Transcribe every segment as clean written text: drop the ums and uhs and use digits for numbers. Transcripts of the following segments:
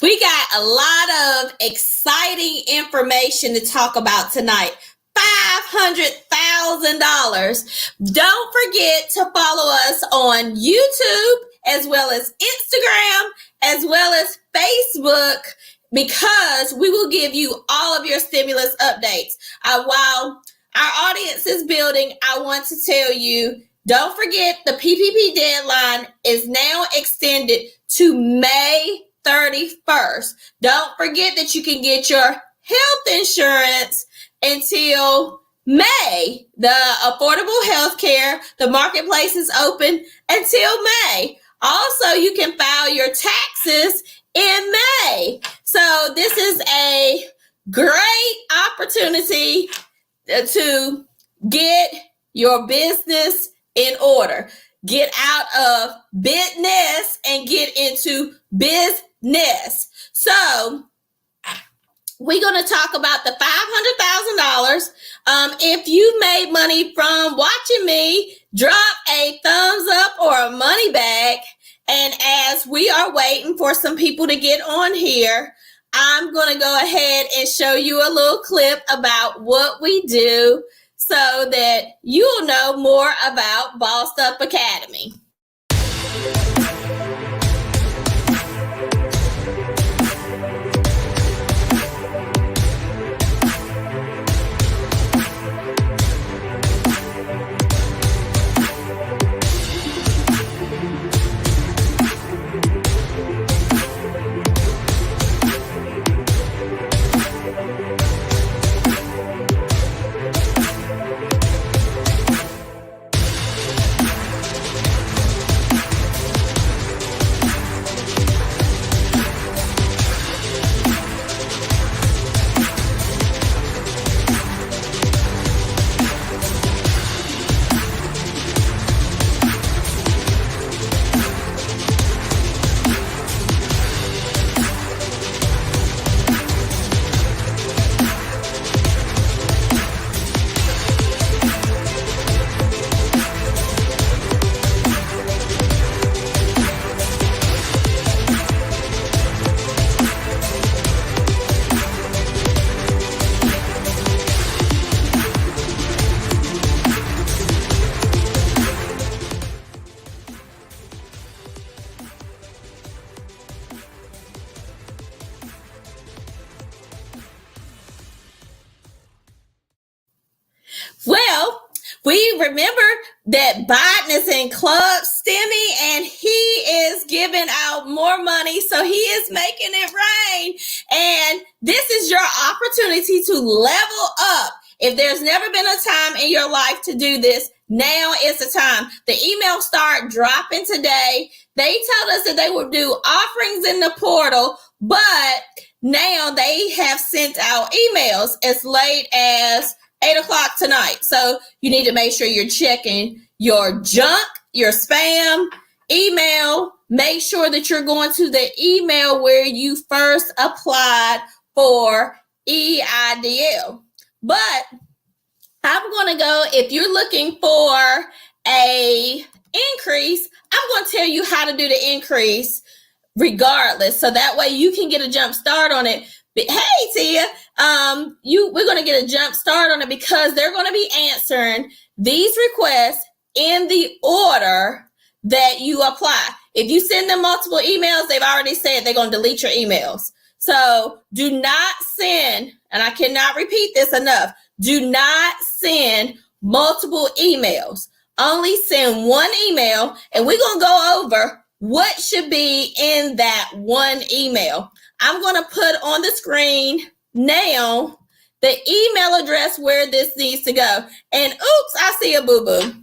We got a lot of exciting information to talk about tonight. $500,000. Don't forget to follow us on YouTube as well as Instagram as well as Facebook, because we will give you all of your stimulus updates. While our audience is building, I want to tell you, don't forget the PPP deadline is now extended to May 31st. Don't forget that you can get your health insurance until May. The affordable health care, the marketplace is open until May. Also, you can file your taxes in May. So this is a great opportunity to get your business in order. Get out of business and get into business. So we're going to talk about the $500,000. If you made money from watching me, drop a thumbs up or a money bag. And as we are waiting for some people to get on here, I'm going to go ahead and show you a little clip about what we do so that you'll know more about Bossed Up Academy. Well, we remember that Biden is in Club Stimmy and he is giving out more money, so he is making it rain. And this is your opportunity to level up. If there's never been a time in your life to do this, now is the time. The emails start dropping today. They told us that they would do offerings in the portal, but now they have sent out emails as late as 8 o'clock tonight. So you need to make sure you're checking your junk, your spam, email. Make sure that you're going to the email where you first applied for EIDL. But I'm going to go, if you're looking for a increase, I'm going to tell you how to do the increase regardless. So that way you can get a jump start on it. But hey, Tia, we're going to get a jump start on it because they're going to be answering these requests in the order that you apply. If you send them multiple emails, they've already said they're going to delete your emails. So do not send, and I cannot repeat this enough, do not send multiple emails. Only send one email, and we're going to go over what should be in that one email. I'm going to put on the screen now the email address where this needs to go. And oops, I see a boo-boo.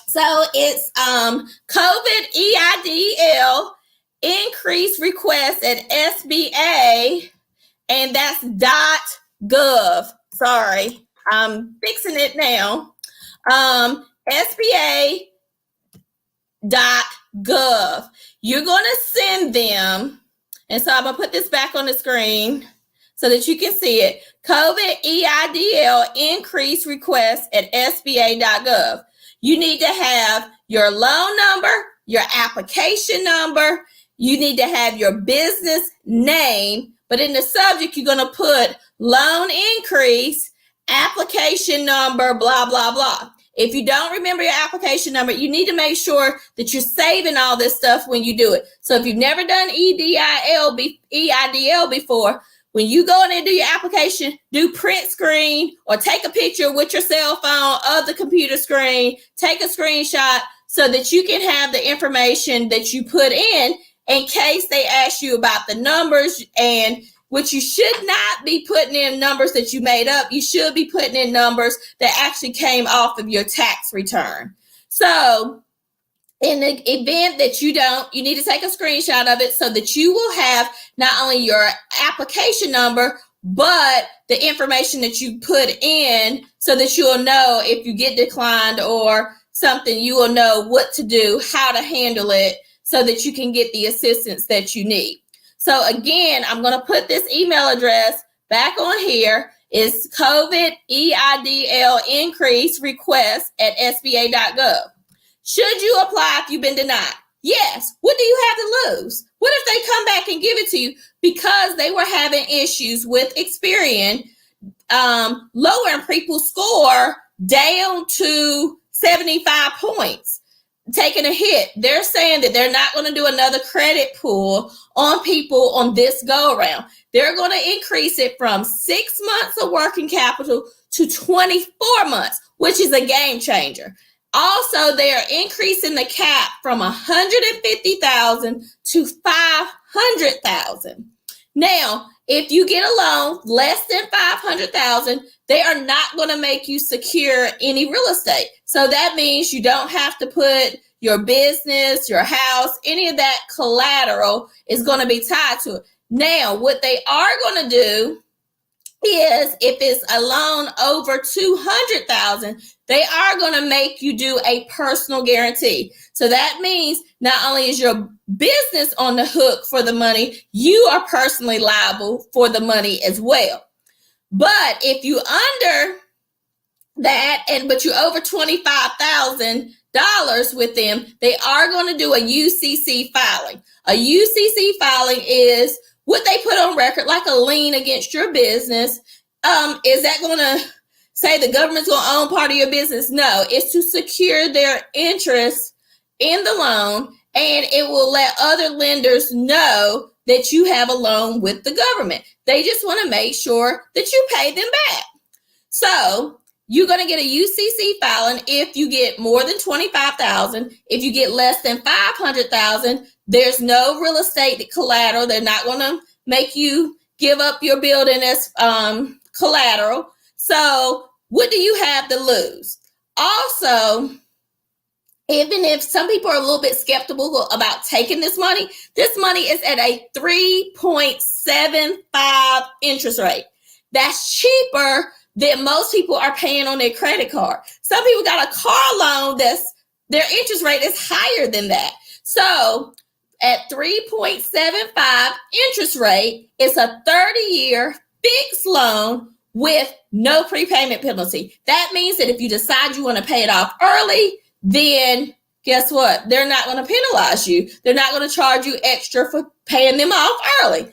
So it's COVID EIDL increase request at SBA, and that's .gov. Sorry, I'm fixing it now. SBA.gov. You're going to send them. And so I'm going to put this back on the screen so that you can see it. COVID EIDL increase request at SBA.gov. You need to have your loan number, your application number, you need to have your business name, but in the subject, you're going to put loan increase, application number, blah, blah, blah. If you don't remember your application number, you need to make sure that you're saving all this stuff when you do it. So if you've never done EIDL before, when you go in and do your application, do print screen or take a picture with your cell phone of the computer screen, take a screenshot so that you can have the information that you put in case they ask you about the numbers, and which you should not be putting in numbers that you made up. You should be putting in numbers that actually came off of your tax return. So in the event that you don't, you need to take a screenshot of it so that you will have not only your application number, but the information that you put in so that you'll know if you get declined or something, you will know what to do, how to handle it so that you can get the assistance that you need. So again, I'm going to put this email address back on here. It's COVID EIDL increase request at SBA.gov. Should you apply if you've been denied? Yes. What do you have to lose? What if they come back and give it to you because they were having issues with Experian, lowering people's score down to 75 points, taking a hit? They're saying that they're not going to do another credit pool on people on this go around. They're going to increase it from 6 months of working capital to 24 months, which is a game changer. Also, they are increasing the cap from 150,000 to 500,000. Now, if you get a loan less than 500,000, they are not going to make you secure any real estate. So that means you don't have to put your business, your house, any of that collateral is going to be tied to it. Now, what they are going to do is if it's a loan over 200,000, they are going to make you do a personal guarantee. So that means not only is your business on the hook for the money, you are personally liable for the money as well. But if you under that but you over $25,000 with them, they are going to do a UCC filing. A UCC filing is what they put on record, like a lien against your business. Is that going to say the government's going to own part of your business? No, it's to secure their interest in the loan, and it will let other lenders know that you have a loan with the government. They just want to make sure that you pay them back. So you're going to get a UCC filing if you get more than 25,000. If you get less than 500,000, there's no real estate collateral. They're not going to make you give up your building as collateral. So what do you have to lose? Also, even if some people are a little bit skeptical about taking this money is at a 3.75 interest rate. That's cheaper than most people are paying on their credit card. Some people got a car loan that's their interest rate is higher than that. So at 3.75 interest rate, it's a 30-year fixed loan with no prepayment penalty. That means that if you decide you want to pay it off early, then guess what? They're not going to penalize you. They're not going to charge you extra for paying them off early.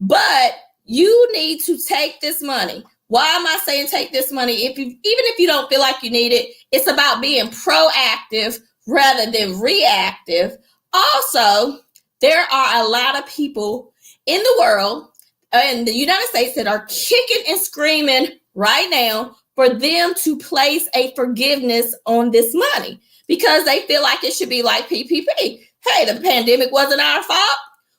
But you need to take this money. Why am I saying take this money? Even if you don't feel like you need it, it's about being proactive rather than reactive. Also, there are a lot of people in the world, in the United States, that are kicking and screaming right now for them to place a forgiveness on this money because they feel like it should be like PPP. Hey, the pandemic wasn't our fault.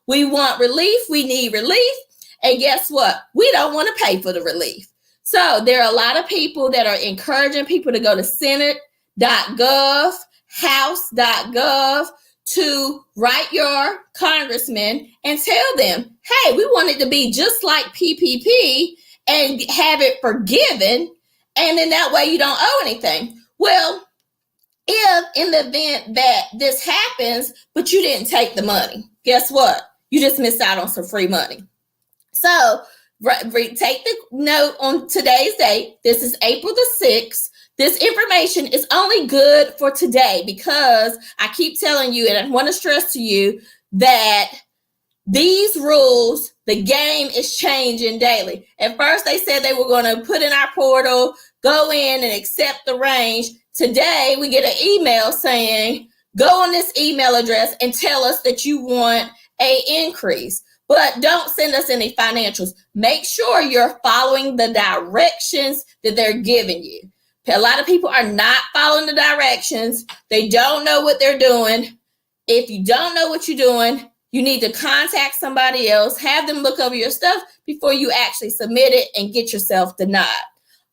We want relief. We need relief. And guess what? We don't want to pay for the relief. So there are a lot of people that are encouraging people to go to Senate.gov, House.gov, to write your congressman and tell them, hey, we want it to be just like PPP and have it forgiven. And then that way you don't owe anything. Well, if in the event that this happens, but you didn't take the money, guess what? You just missed out on some free money. So take the note on today's date. This is April the 6th. This information is only good for today because I keep telling you, and I want to stress to you that these rules, the game is changing daily. At first, they said they were going to put in our portal, go in and accept the range. Today, we get an email saying, go on this email address and tell us that you want an increase. But don't send us any financials. Make sure you're following the directions that they're giving you. A lot of people are not following the directions. They don't know what they're doing. If you don't know what you're doing, you need to contact somebody else, have them look over your stuff before you actually submit it and get yourself denied.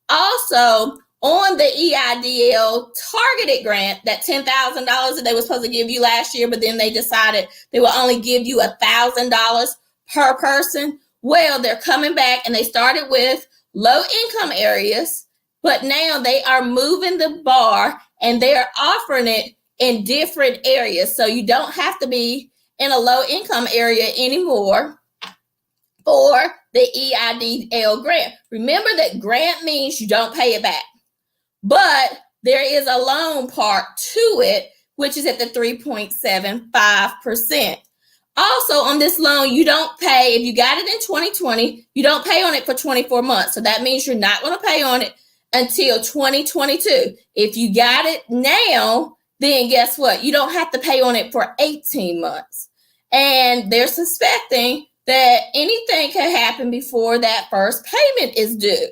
Also, on the EIDL targeted grant, that $10,000 that they were supposed to give you last year, but then they decided they will only give you $1,000 per person. Well, they're coming back, and they started with low income areas, but now they are moving the bar and they're offering it in different areas. So you don't have to be in a low income area anymore for the EIDL grant. Remember that grant means you don't pay it back, but there is a loan part to it, which is at the 3.75%. Also, on this loan, you don't pay, if you got it in 2020, you don't pay on it for 24 months. So that means you're not going to pay on it until 2022. If you got it now, then guess what? You don't have to pay on it for 18 months. And they're suspecting that anything can happen before that first payment is due.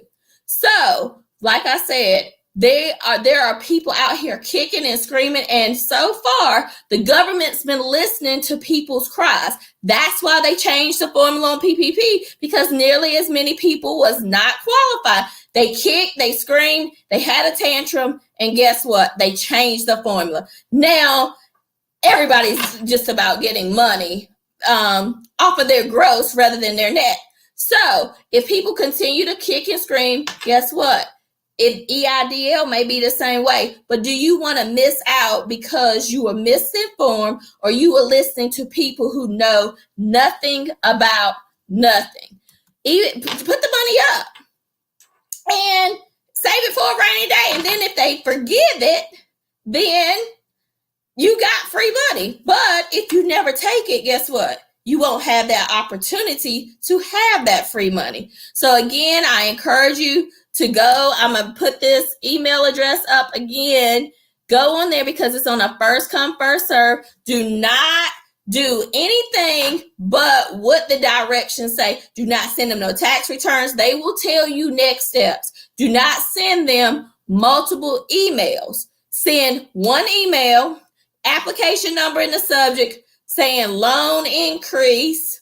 So, like I said, there are people out here kicking and screaming, and so far the government's been listening to people's cries. That's why they changed the formula on PPP, because nearly as many people was not qualified. They kicked, they screamed, they had a tantrum, and guess what? They changed the formula. Now everybody's just about getting money off of their gross rather than their net. So if people continue to kick and scream, guess what? If EIDL may be the same way, but do you want to miss out because you were misinformed or you were listening to people who know nothing about nothing? Even put the money up and save it for a rainy day. And then if they forgive it, then you got free money. But if you never take it, guess what? You won't have that opportunity to have that free money. So again, I encourage you to go. I'm going to put this email address up again. Go on there because it's on a first come, first serve. Do not do anything but what the directions say. Do not send them no tax returns. They will tell you next steps. Do not send them multiple emails. Send one email, application number in the subject, saying loan increase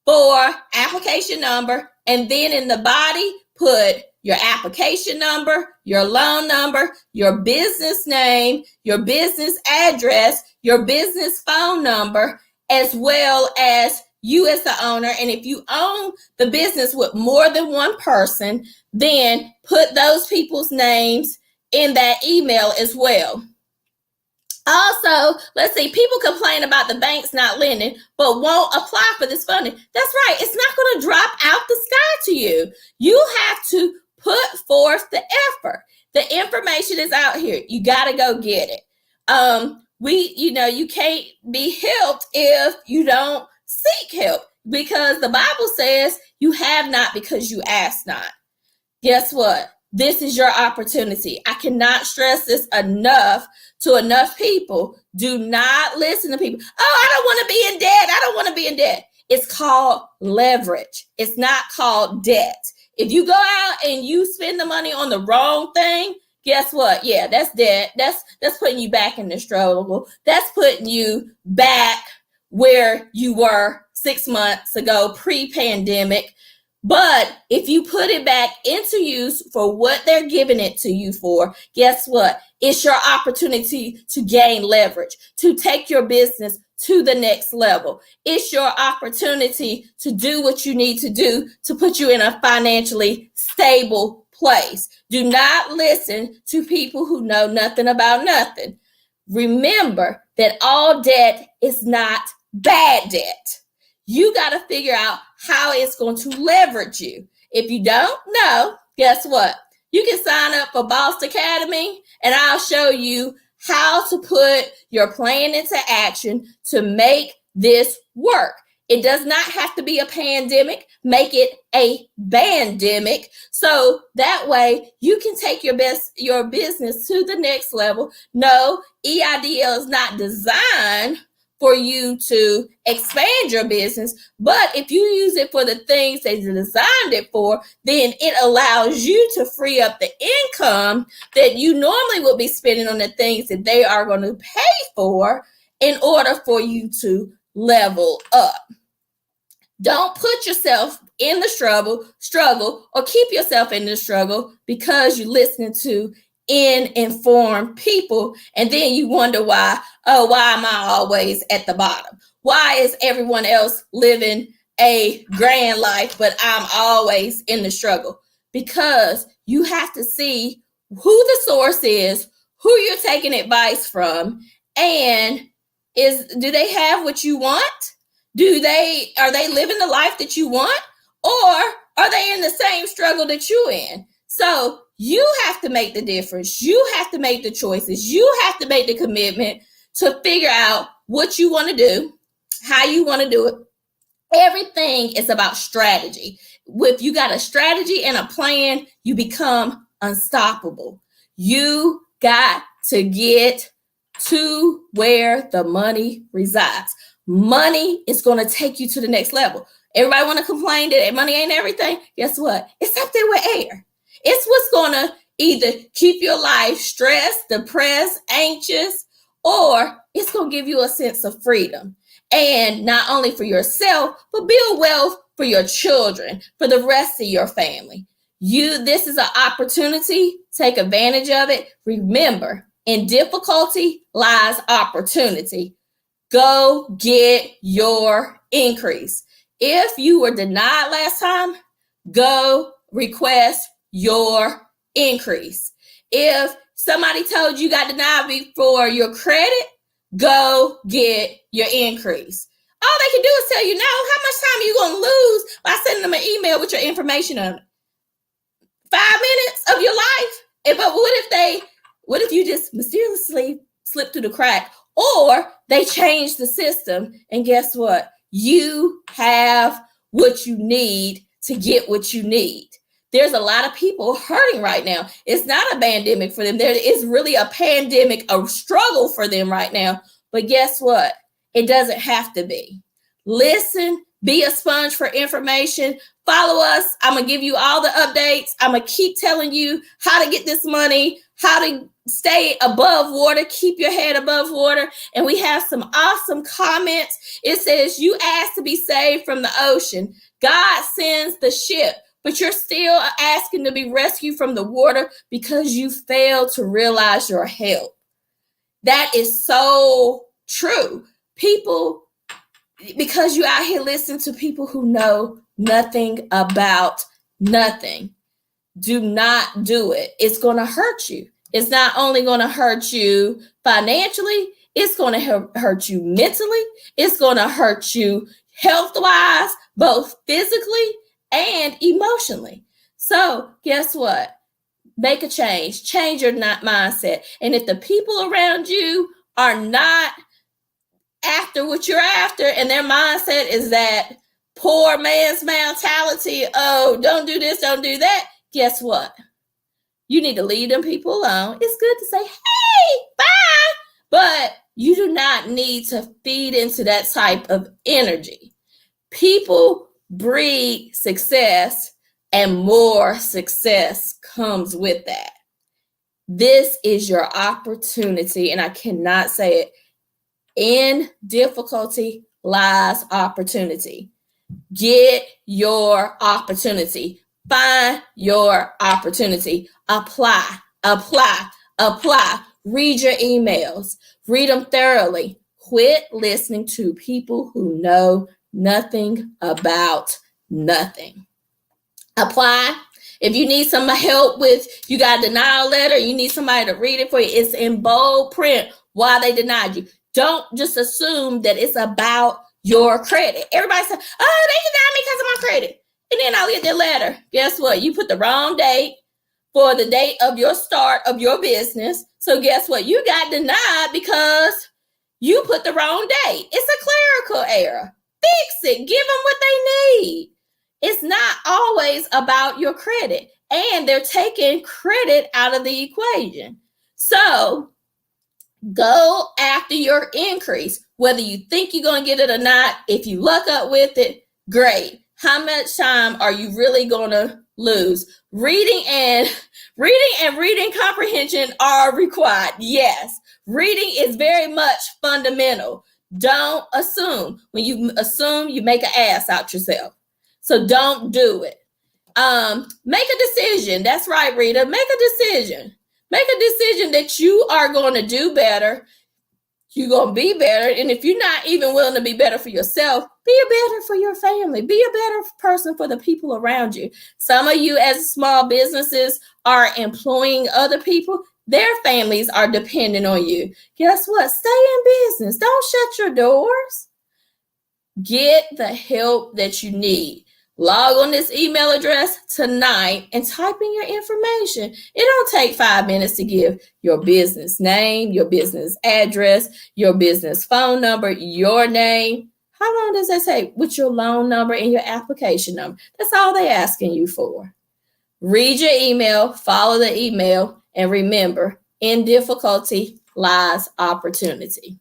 for application number, and then in the body, put your application number, your loan number, your business name, your business address, your business phone number, as well as you as the owner. And if you own the business with more than one person, then put those people's names in that email as well. Also, let's see, people complain about the banks not lending, but won't apply for this funding. That's right. It's not going to drop out the sky to you. You have to put forth the effort. The information is out here. You got to go get it. You can't be helped if you don't seek help, because the Bible says you have not because you ask not. Guess what? This is your opportunity. I cannot stress this enough to enough people. Do not listen to people. Oh, I don't want to be in debt. I don't want to be in debt. It's called leverage. It's not called debt. If you go out and you spend the money on the wrong thing, guess what? Yeah, that's debt. That's putting you back in the struggle. That's putting you back where you were 6 months ago, pre-pandemic. But if you put it back into use for what they're giving it to you for, guess what? It's your opportunity to gain leverage, to take your business to the next level. It's your opportunity to do what you need to do to put you in a financially stable place. Do not listen to people who know nothing about nothing. Remember that all debt is not bad debt. You got to figure out how it's going to leverage you. If you don't know, guess what? You can sign up for Boss Academy, and I'll show you how to put your plan into action to make this work. It does not have to be a pandemic. Make it a bandemic. So that way you can take your business to the next level. No, EIDL is not designed for you to expand your business, but if you use it for the things they designed it for, then it allows you to free up the income that you normally would be spending on the things that they are going to pay for in order for you to level up. Don't put yourself in the struggle, or keep yourself in the struggle because you're listening to informed people, and then you wonder why am I always at the bottom? Why is everyone else living a grand life, but I'm always in the struggle? Because you have to see who the source is, who you're taking advice from, and do they have what you want? Are they living the life that you want, or are they in the same struggle that you're in? So you have to make the difference. You have to make the choices. You have to make the commitment to figure out what you want to do, how you want to do it. Everything is about strategy. If you got a strategy and a plan, you become unstoppable. You got to get to where the money resides. Money is going to take you to the next level. Everybody want to complain that money ain't everything. Guess what? It's up there with air. It's what's going to either keep your life stressed, depressed, anxious, or it's going to give you a sense of freedom. And not only for yourself, but build wealth for your children, for the rest of your family. This is an opportunity. Take advantage of it. Remember, in difficulty lies opportunity. Go get your increase. If you were denied last time, go request your increase. If somebody told you got denied for your credit, go get your increase. All they can do is tell you no. How much time are you going to lose by sending them an email with your information on it? 5 minutes of your life? But what if you just mysteriously slip through the crack, or they change the system, and guess what? You have what you need to get what you need. There's a lot of people hurting right now. It's not a pandemic for them. There is really a pandemic, a struggle for them right now. But guess what? It doesn't have to be. Listen, be a sponge for information. Follow us. I'm going to give you all the updates. I'm going to keep telling you how to get this money, how to stay above water, keep your head above water. And we have some awesome comments. It says, you asked to be saved from the ocean. God sends the ship, but you're still asking to be rescued from the water because you failed to realize your help. That is so true. People, because you out here listening to people who know nothing about nothing, do not do it. It's going to hurt you. It's not only going to hurt you financially, it's going to hurt you mentally. It's going to hurt you health-wise, both physically and emotionally. So guess what? Make a change. Change your mindset. And if the people around you are not after what you're after, and their mindset is that poor man's mentality, oh, don't do this, don't do that, guess what? You need to leave them people alone. It's good to say, hey, bye, but you do not need to feed into that type of energy. People breed success, and more success comes with that. This is your opportunity, and I cannot say it. In difficulty lies opportunity. Get your opportunity. Find your opportunity. Apply. Read your emails. Read them thoroughly. Quit listening to people who know nothing about nothing. Apply. If you need some help with, you got a denial letter, you need somebody to read it for you, it's in bold print why they denied you. Don't just assume that it's about your credit. Everybody says, oh, they denied me because of my credit. And then I'll get their letter. Guess what? You put the wrong date for the date of your start of your business. So guess what? You got denied because you put the wrong date. It's a clerical error. fix it. Give them what they need. It's not always about your credit, and they're taking credit out of the equation. So go after your increase, whether you think you're going to get it or not. If you luck up with it, great. How much time are you really going to lose? Reading and reading comprehension are required. Yes, reading is very much fundamental. Don't assume. When you assume, you make an ass out yourself. So don't do it. Make a decision. That's right, Rita. Make a decision. Make a decision that you are going to do better. You're going to be better. And if you're not even willing to be better for yourself, be better for your family. Be a better person for the people around you. Some of you as small businesses are employing other people. Their families are dependent on you. Guess what? Stay in business. Don't shut your doors. Get the help that you need. Log on this email address tonight and type in your information. It don't take 5 minutes to give your business name, your business address, your business phone number, your name. How long does that take? With your loan number and your application number. That's all they're asking you for. Read your email, follow the email, and remember, in difficulty lies opportunity.